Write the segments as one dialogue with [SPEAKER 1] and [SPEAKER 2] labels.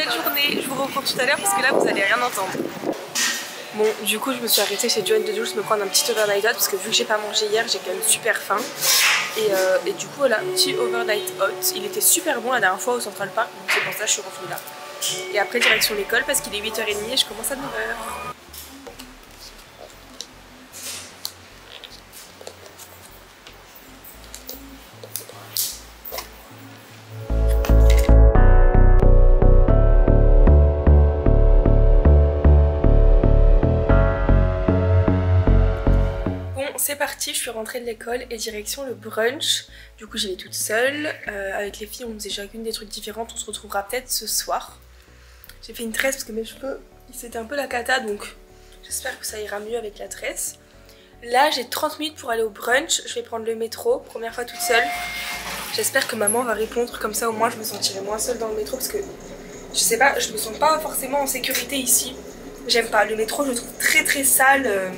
[SPEAKER 1] belle journée. Je vous reprends tout à l'heure parce que là vous allez rien entendre. Bon, du coup, je me suis arrêtée chez Joanne de Douce me prendre un petit overnight hot parce que vu que j'ai pas mangé hier, j'ai quand même super faim. Et du coup, voilà, petit overnight hot. Il était super bon la dernière fois au Central Park, donc c'est pour ça que je suis revenue là. Et après, direction l'école parce qu'il est 8h30 et je commence à 9h. C'est parti, je suis rentrée de l'école et direction le brunch. Du coup j'y vais toute seule. Avec les filles on faisait chacune des trucs différents. On se retrouvera peut-être ce soir. J'ai fait une tresse parce que mes cheveux c'était un peu la cata, donc j'espère que ça ira mieux avec la tresse. Là j'ai 30 minutes pour aller au brunch. Je vais prendre le métro, première fois toute seule. J'espère que maman va répondre, comme ça au moins je me sentirai moins seule dans le métro. Parce que je sais pas, je me sens pas forcément en sécurité ici. J'aime pas, le métro je le trouve très sale.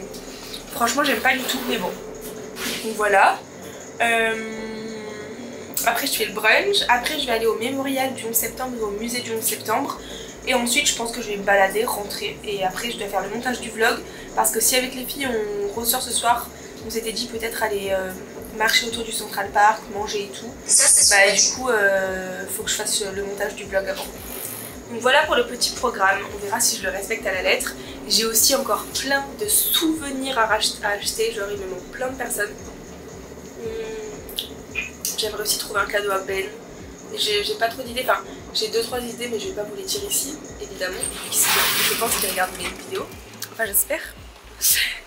[SPEAKER 1] Franchement j'aime pas du tout, mais bon. Donc voilà. Après je fais le brunch. Après je vais aller au mémorial du 11 septembre ou au musée du 11 septembre. Et ensuite je pense que je vais me balader, rentrer. Et après je dois faire le montage du vlog. Parce que si avec les filles on ressort ce soir, on s'était dit peut-être aller marcher autour du Central Park, manger et tout. Bah du coup faut que je fasse le montage du vlog avant. Donc voilà pour le petit programme, on verra si je le respecte à la lettre. J'ai aussi encore plein de souvenirs à acheter, genre il me manque plein de personnes. J'aimerais aussi trouver un cadeau à Ben. J'ai pas trop d'idées, enfin j'ai 2-3 idées mais je vais pas vous les dire ici, évidemment. Je pense qu'ils regardent mes vidéos, enfin j'espère.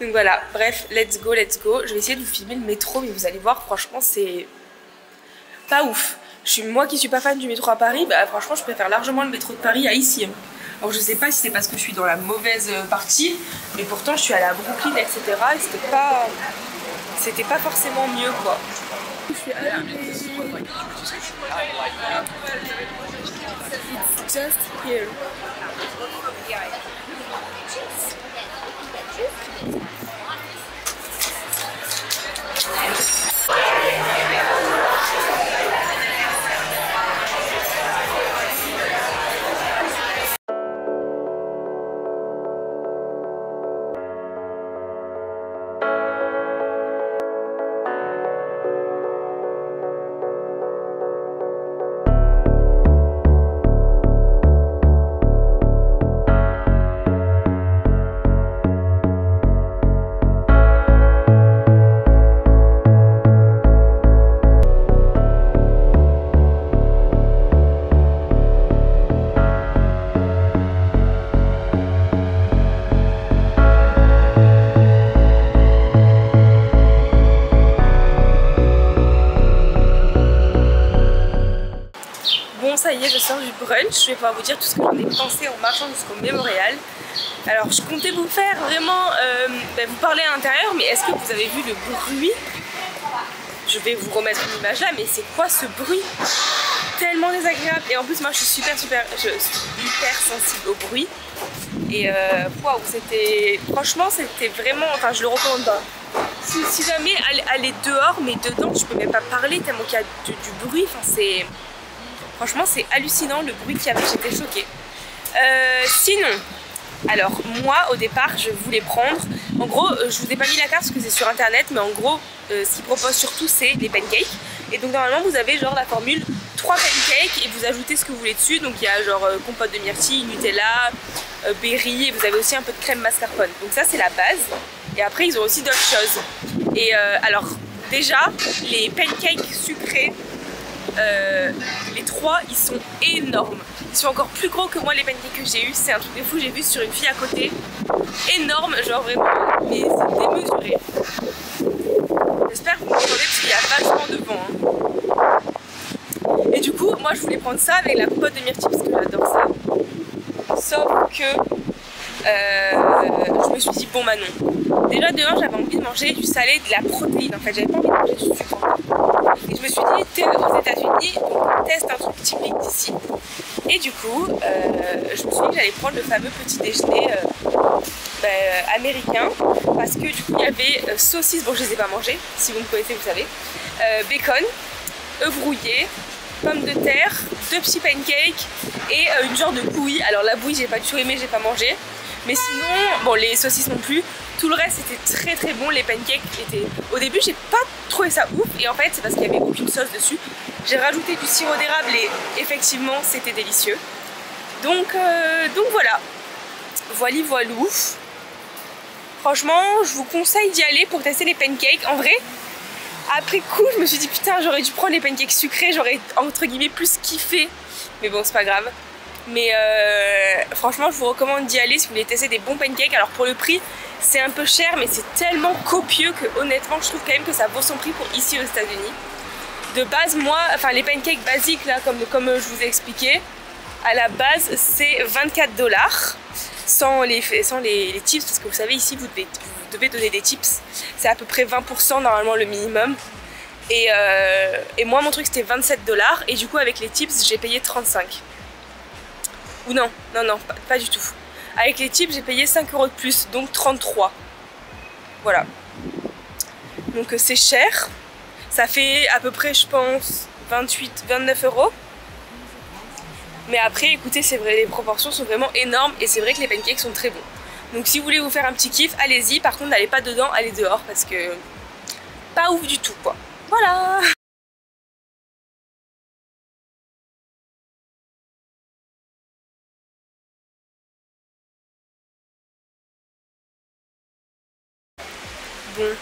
[SPEAKER 1] Donc voilà, bref, let's go. Je vais essayer de vous filmer le métro mais vous allez voir, franchement c'est pas ouf. Moi qui suis pas fan du métro à Paris, bah franchement je préfère largement le métro de Paris à ici. Alors je sais pas si c'est parce que je suis dans la mauvaise partie, mais pourtant je suis allée à Brooklyn etc. Et c'était pas forcément mieux quoi. Je suis arrivée. It's just here. Ça y est, je sors du brunch, je vais pouvoir vous dire tout ce que j'en ai pensé en marchant jusqu'au mémorial. Alors je comptais vous faire vraiment vous parler à l'intérieur, mais est-ce que vous avez vu le bruit? Je vais vous remettre une image là, mais c'est quoi ce bruit tellement désagréable? Et en plus moi je suis hyper sensible au bruit. Et waouh, franchement c'était vraiment, enfin je le recommande pas. Si jamais aller dehors, mais dedans je peux même pas parler tellement qu'il y a du bruit, enfin c'est... Franchement c'est hallucinant le bruit qu'il y avait, j'étais choquée. Sinon, alors moi au départ je voulais prendre, en gros je vous ai pas mis la carte parce que c'est sur internet, mais en gros ce qu'ils proposent surtout c'est les pancakes. Et donc normalement vous avez genre la formule 3 pancakes et vous ajoutez ce que vous voulez dessus. Donc il y a genre compote de myrtille, Nutella, berry, et vous avez aussi un peu de crème mascarpone. Donc ça c'est la base. Et après ils ont aussi d'autres choses. Et alors déjà les pancakes sucrés, les 3 ils sont énormes. Ils sont encore plus gros que moi les pancakes que j'ai eu. C'est un truc de fou, j'ai vu sur une fille à côté. Énorme, genre vraiment, mais c'est démesuré. J'espère que vous m'entendez parce qu'il y a vachement de vent hein. Et du coup moi je voulais prendre ça avec la compote de myrtille parce que j'adore ça. Sauf que je me suis dit bon bah non. Déjà dehors j'avais envie de manger du salé, de la protéine en fait, j'avais pas envie de manger du sucre. Et je me suis dit t'es aux États-Unis, donc teste un truc typique d'ici. Et du coup je me suis dit que j'allais prendre le fameux petit déjeuner américain, parce que du coup il y avait saucisses, bon je les ai pas mangées, si vous me connaissez vous savez, bacon, œufs brouillés, pommes de terre, 2 petits pancakes et une genre de bouillie. Alors la bouillie j'ai pas du tout aimé, j'ai pas mangé. Mais sinon, bon les saucisses non plus. Tout le reste était très bon, les pancakes étaient... Au début j'ai pas trouvé ça ouf et en fait c'est parce qu'il y avait aucune sauce dessus. J'ai rajouté du sirop d'érable et effectivement c'était délicieux. Donc voilà. Voilou. Franchement je vous conseille d'y aller pour tester les pancakes. En vrai, après coup je me suis dit putain j'aurais dû prendre les pancakes sucrés, j'aurais entre guillemets plus kiffé. Mais bon c'est pas grave. Mais franchement je vous recommande d'y aller si vous voulez tester des bons pancakes. Alors pour le prix c'est un peu cher mais c'est tellement copieux que honnêtement je trouve quand même que ça vaut son prix pour ici aux États-Unis. De base moi, enfin les pancakes basiques là comme je vous ai expliqué, à la base c'est 24 $. Sans les tips, parce que vous savez ici vous devez donner des tips. C'est à peu près 20% normalement le minimum. Et moi mon truc c'était 27 $. Et du coup avec les tips j'ai payé 35. Ou non, pas du tout. Avec les tips j'ai payé 5 € de plus, donc 33. Voilà. Donc c'est cher. Ça fait à peu près je pense 29 €. Mais après écoutez c'est vrai, les proportions sont vraiment énormes et c'est vrai que les pancakes sont très bons. Donc si vous voulez vous faire un petit kiff, allez-y. Par contre n'allez pas dedans, allez dehors parce que pas ouf du tout quoi. Voilà. Bon,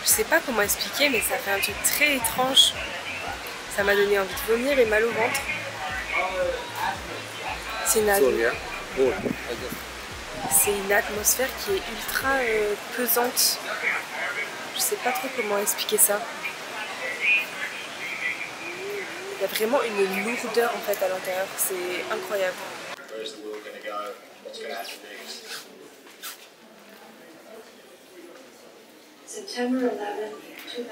[SPEAKER 1] je sais pas comment expliquer mais ça fait un truc très étrange. Ça m'a donné envie de vomir et mal au ventre. C'est une atmosphère qui est ultra pesante. Je sais pas trop comment expliquer ça. Il y a vraiment une lourdeur en fait à l'intérieur, c'est incroyable.
[SPEAKER 2] September 11, 2009.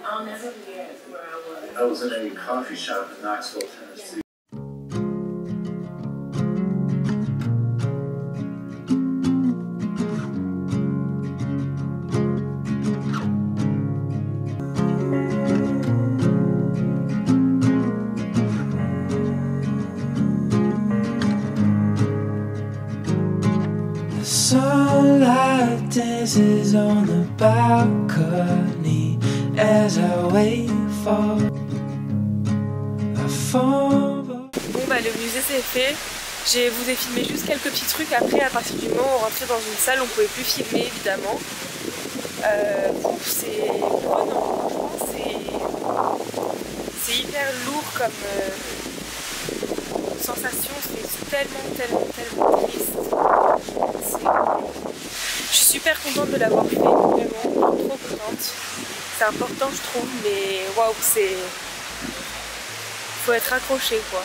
[SPEAKER 2] I'll never forget where I was. I was in a coffee shop in Knoxville, Tennessee.
[SPEAKER 3] The sunlight dances on the balcony as I wait for a phone.
[SPEAKER 1] Bon bah le musée c'est fait. Je vous ai filmé juste quelques petits trucs. Après à partir du moment où on rentrait dans une salle on pouvait plus filmer évidemment. C'est prenant, c'est hyper lourd comme sensation, c'est tellement triste. Je suis super contente de l'avoir fait, vraiment trop contente. C'est important je trouve, mais waouh, faut être accroché quoi.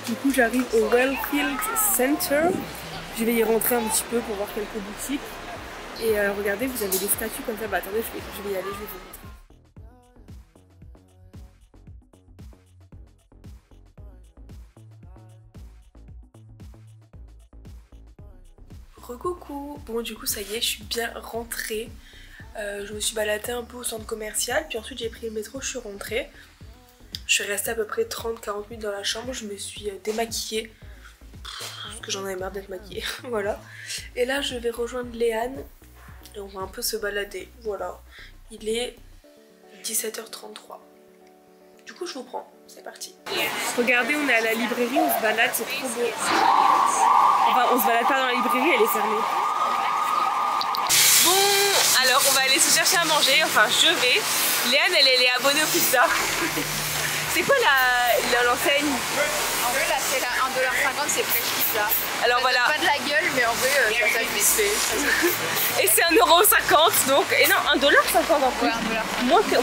[SPEAKER 1] Du coup j'arrive au Wellfield Center. Je vais y rentrer un petit peu pour voir quelques boutiques. Et regardez, vous avez des statues comme ça. Bah attendez, je vais y aller, je vais vous montrer. Recoucou. Bon du coup ça y est, je suis bien rentrée. Je me suis baladée un peu au centre commercial, puis ensuite j'ai pris le métro, je suis rentrée. Je suis restée à peu près 30-40 minutes dans la chambre, je me suis démaquillée. Parce que j'en avais marre d'être maquillée, voilà. Et là je vais rejoindre Léane. Et on va un peu se balader, voilà. Il est 17h33. Du coup je vous prends, c'est parti. Regardez, on est à la librairie, on se balade, c'est trop beau. Enfin on se balade pas dans la librairie, elle est fermée. Bon, alors on va aller se chercher à manger, enfin je vais. Léane elle est abonnée au pizza. C'est quoi l'enseigne?
[SPEAKER 4] En vrai là c'est la 1,50 $, c'est Fresh Pizza.
[SPEAKER 1] Alors
[SPEAKER 4] ça
[SPEAKER 1] voilà.
[SPEAKER 4] Pas de la gueule mais en vrai ça vite fait.
[SPEAKER 1] Et c'est 1,50 € donc. Et non, 1,50 $ en plus.
[SPEAKER 4] Ouais, 1,50 $.
[SPEAKER 1] Moins d'1 €.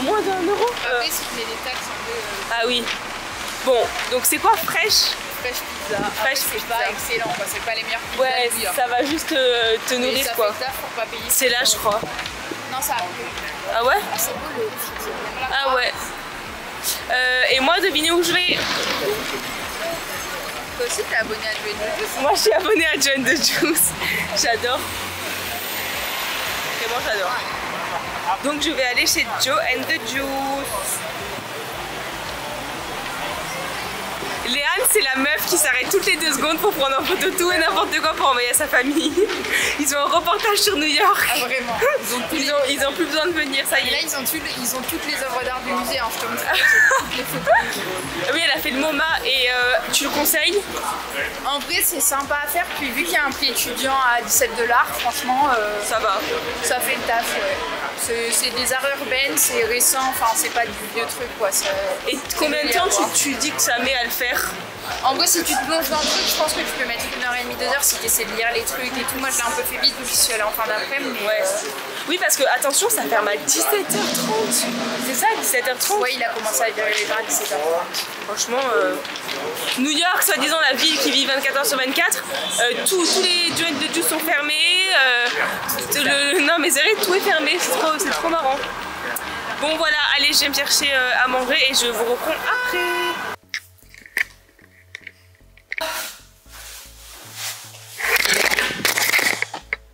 [SPEAKER 4] Après si tu mets des taxes en vrai.
[SPEAKER 1] Ah oui. Bon, donc c'est quoi Fresh?
[SPEAKER 4] Fresh Pizza.
[SPEAKER 1] Fresh
[SPEAKER 4] c'est
[SPEAKER 1] Pizza.
[SPEAKER 4] pas excellent quoi, c'est pas les meilleurs pizzas.
[SPEAKER 1] Ouais,
[SPEAKER 4] de
[SPEAKER 1] ça va juste te nourrir
[SPEAKER 4] ça
[SPEAKER 1] quoi.
[SPEAKER 4] fait taf pour pas payer.
[SPEAKER 1] C'est là je crois.
[SPEAKER 4] Non ça a plu.
[SPEAKER 1] Ah ouais?
[SPEAKER 4] Ah, c'est beau le petit.
[SPEAKER 1] Ah ouais. Et moi devinez où je vais?
[SPEAKER 4] Toi aussi t'es abonné à Joe and the Juice?
[SPEAKER 1] Moi je suis abonnée à Joe and the Juice. J'adore. Vraiment j'adore. Donc je vais aller chez Joe and the Juice. Anne, c'est la meuf qui s'arrête toutes les 2 secondes pour prendre en photo tout et n'importe quoi pour envoyer à sa famille. Ils ont un reportage sur New York.
[SPEAKER 4] Ah vraiment.
[SPEAKER 1] Ils ont plus besoin de venir, ça y est.
[SPEAKER 4] Et là ils ont toutes les œuvres d'art du musée, hein, je te montre toutes les photos.
[SPEAKER 1] Oui, elle a fait le MoMA et tu le conseilles?
[SPEAKER 4] En vrai c'est sympa à faire, puis vu qu'il y a un prix étudiant à 17 $, franchement
[SPEAKER 1] ça va.
[SPEAKER 4] Ça fait le taf, ouais. C'est des arts urbaines, c'est récent, enfin c'est pas du vieux truc quoi.
[SPEAKER 1] Et combien de temps tu dis que ça met à le faire?
[SPEAKER 4] En vrai si tu te plonges dans le truc, je pense que tu peux mettre 1h30, 2 heures si tu essaies de lire les trucs et tout. Moi je l'ai un peu fait vite, donc j'y suis allée en fin d'après-midi. Mais
[SPEAKER 1] ouais. Oui parce que attention, ça ferme à 17h30. C'est ça, 17h30?
[SPEAKER 4] Ouais, il a commencé à virer les bras à 17h30.
[SPEAKER 1] Franchement, New York, soi-disant la ville qui vit 24h/24, tous les joints de juice sont fermés. Non mais c'est vrai, tout est fermé, c'est trop marrant. Bon voilà, allez, je vais me chercher à manger et je vous reprends après.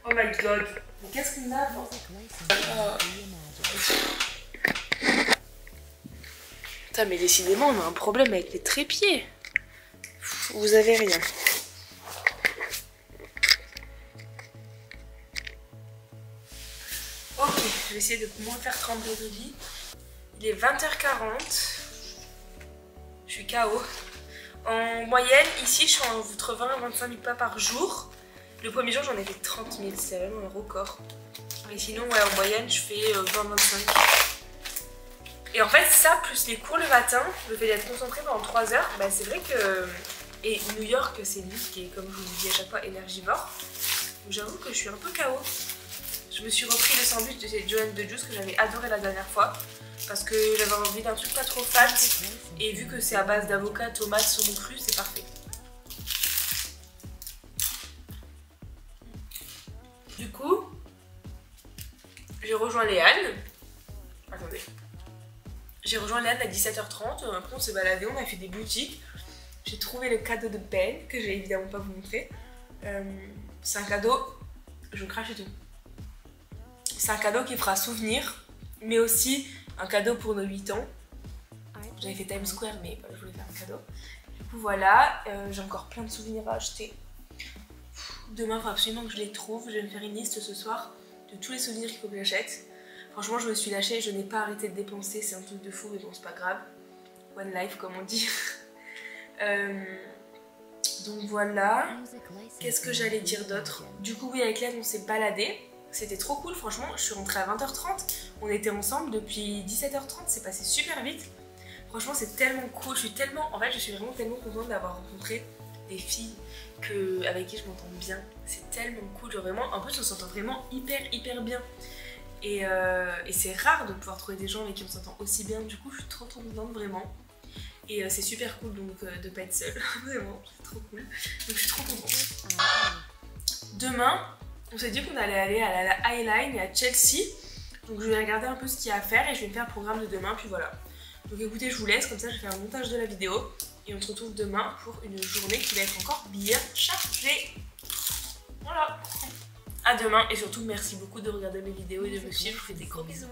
[SPEAKER 1] Oh my god, mais qu'est-ce qu'on a? Putain, mais décidément, on a un problème avec les trépieds. Vous avez rien. Ok, je vais essayer de moins faire trembler de lit. Il est 20h40. Je suis KO. En moyenne, ici, je suis entre 20 et 25 000 pas par jour. Le premier jour, j'en ai fait 30 000. C'est vraiment un record. Mais sinon, ouais, en moyenne, je fais 20-25. Et en fait, ça, plus les cours le matin, le fait d'être concentré pendant 3 heures, bah, c'est vrai que... Et New York, c'est une ville qui est, comme je vous le dis à chaque fois, énergivore. Donc j'avoue que je suis un peu KO. Je me suis repris le sandwich de ces Joanne de Juice que j'avais adoré la dernière fois. Parce que j'avais envie d'un truc pas trop fat. Et vu que c'est à base d'avocat, tomates, saumon cru, c'est parfait. Du coup, j'ai rejoint Léane. Attendez. J'ai rejoint Léane à 17h30. Après, on s'est baladé, on a fait des boutiques. J'ai trouvé le cadeau de Ben, que j'ai évidemment pas vous montrer. C'est un cadeau, je crache et tout. C'est un cadeau qui fera souvenir, mais aussi un cadeau pour nos 8 ans. J'avais fait Times Square, mais je voulais faire un cadeau. Du coup, voilà, j'ai encore plein de souvenirs à acheter. Demain, il faut absolument que je les trouve. Je vais me faire une liste ce soir de tous les souvenirs qu'il faut que j'achète. Franchement, je me suis lâchée, je n'ai pas arrêté de dépenser, c'est un truc de fou, mais bon, c'est pas grave. One life, comme on dit. Donc voilà. Qu'est-ce que j'allais dire d'autre? Du coup, oui, avec Léane, on s'est baladé. C'était trop cool, franchement. Je suis rentrée à 20h30. On était ensemble depuis 17h30. C'est passé super vite. Franchement, c'est tellement cool. Je suis vraiment tellement contente d'avoir rencontré des filles avec qui je m'entends bien. C'est tellement cool. Genre vraiment, en plus, on s'entend vraiment hyper bien. Et c'est rare de pouvoir trouver des gens avec qui on s'entend aussi bien. Du coup, je suis trop contente, vraiment. Et c'est super cool donc de pas être seule, vraiment, c'est trop cool. Donc je suis trop contente. Demain, on s'est dit qu'on allait aller à la High Line et à Chelsea. Donc je vais regarder un peu ce qu'il y a à faire et je vais me faire le programme de demain, puis voilà. Donc écoutez, je vous laisse, comme ça je vais faire un montage de la vidéo. Et on se retrouve demain pour une journée qui va être encore bien chargée. Voilà. À demain et surtout merci beaucoup de regarder mes vidéos et de me suivre. Je vous fais des gros bisous.